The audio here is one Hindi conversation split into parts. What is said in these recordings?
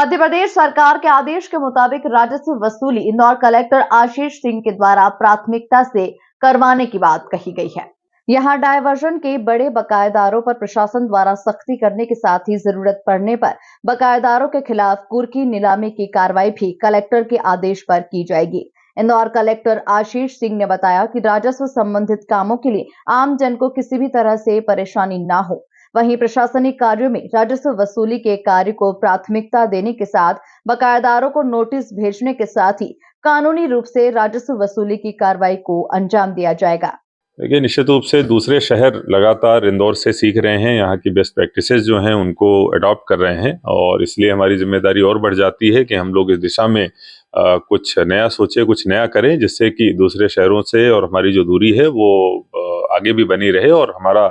मध्य प्रदेश सरकार के आदेश के मुताबिक राजस्व वसूली इंदौर कलेक्टर आशीष सिंह के द्वारा प्राथमिकता से करवाने की बात कही गई है। यहां डायवर्जन के बड़े बकायेदारों पर प्रशासन द्वारा सख्ती करने के साथ ही जरूरत पड़ने पर बकायेदारों के खिलाफ कुर्की नीलामी की कार्रवाई भी कलेक्टर के आदेश पर की जाएगी। इंदौर कलेक्टर आशीष सिंह ने बताया कि राजस्व संबंधित कामों के लिए आम जन को किसी भी तरह से परेशानी न हो। वहीं प्रशासनिक कार्यों में राजस्व वसूली के कार्य को प्राथमिकता देने के साथ बकायेदारों को नोटिस भेजने के साथ ही कानूनी रूप से राजस्व वसूली की कार्रवाई को अंजाम दिया जाएगा। देखिए, निश्चित रूप से दूसरे शहर लगातार इंदौर से सीख रहे हैं, यहाँ की बेस्ट प्रैक्टिसेस जो हैं उनको अडॉप्ट कर रहे हैं और इसलिए हमारी जिम्मेदारी और बढ़ जाती है कि हम लोग इस दिशा में कुछ नया सोचें, कुछ नया करें, जिससे कि दूसरे शहरों से और हमारी जो दूरी है वो आगे भी बनी रहे और हमारा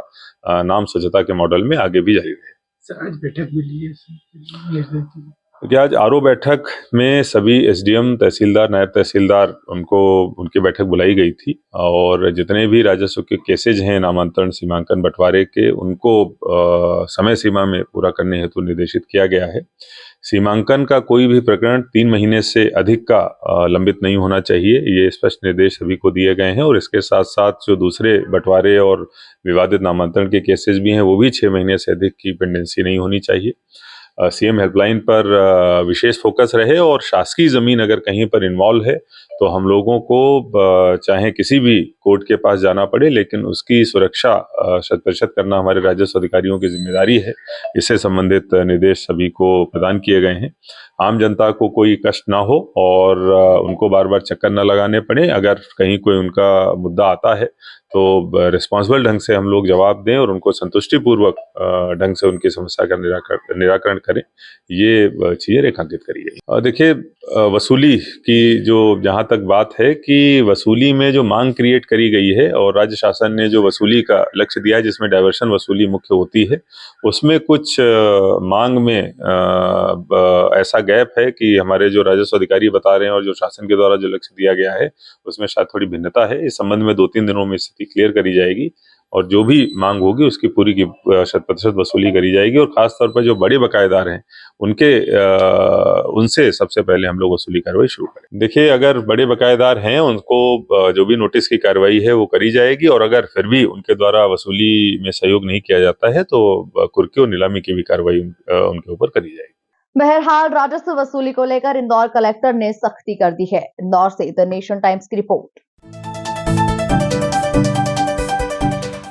नाम स्वच्छता के मॉडल में आगे भी जारी रहे। सर, आज बैठक मिली है क्योंकि आज आरओ बैठक में सभी एसडीएम, तहसीलदार, नायब तहसीलदार उनकी बैठक बुलाई गई थी और जितने भी राजस्व के केसेज हैं नामांतरण, सीमांकन, बंटवारे के, उनको समय सीमा में पूरा करने हेतु निर्देशित किया गया है। सीमांकन का कोई भी प्रकरण 3 महीने से अधिक का लंबित नहीं होना चाहिए, ये स्पष्ट निर्देश सभी को दिए गए हैं और इसके साथ साथ जो दूसरे बंटवारे और विवादित नामांतरण के केसेज भी हैं वो भी 6 महीने से अधिक की पेंडेंसी नहीं होनी चाहिए। सीएम हेल्पलाइन पर विशेष फोकस रहे और शासकीय जमीन अगर कहीं पर इन्वॉल्व है तो हम लोगों को चाहे किसी भी कोर्ट के पास जाना पड़े, लेकिन उसकी सुरक्षा 100% करना हमारे राजस्व अधिकारियों की जिम्मेदारी है। इससे संबंधित निर्देश सभी को प्रदान किए गए हैं। आम जनता को कोई कष्ट ना हो और उनको बार बार चक्कर न लगाने पड़े। अगर कहीं कोई उनका मुद्दा आता है तो रिस्पॉन्सिबल ढंग से हम लोग जवाब दें और उनको संतुष्टिपूर्वक ढंग से उनकी समस्या का निराकरण करें, ये चीजें रेखांकित करी गई। देखिए, वसूली की जो जहां तक बात है कि वसूली में जो मांग क्रिएट करी गई है और राज्य शासन ने जो वसूली का लक्ष्य दिया है जिसमें डायवर्शन वसूली मुख्य होती है, उसमें कुछ मांग में ऐसा गैप है कि हमारे जो राजस्व अधिकारी बता रहे हैं और जो शासन के द्वारा जो लक्ष्य दिया गया है उसमें शायद थोड़ी भिन्नता है। इस संबंध में 2-3 दिनों में स्थिति क्लियर करी जाएगी और जो भी मांग होगी उसकी पूरी की 100% वसूली करी जाएगी और खासतौर पर जो बड़े बकायेदार हैं उनसे सबसे पहले हम लोग वसूली कार्रवाई शुरू करें। देखिए, अगर बड़े बकायेदार हैं उनको जो भी नोटिस की कार्रवाई है वो करी जाएगी और अगर फिर भी उनके द्वारा वसूली में सहयोग नहीं किया जाता है तो कुर्की और नीलामी की भी कार्रवाई उनके ऊपर करी जाएगी। बहरहाल राजस्व वसूली को लेकर इंदौर कलेक्टर ने सख्ती कर दी है। इंदौर से द नेशन टाइम्स की रिपोर्ट।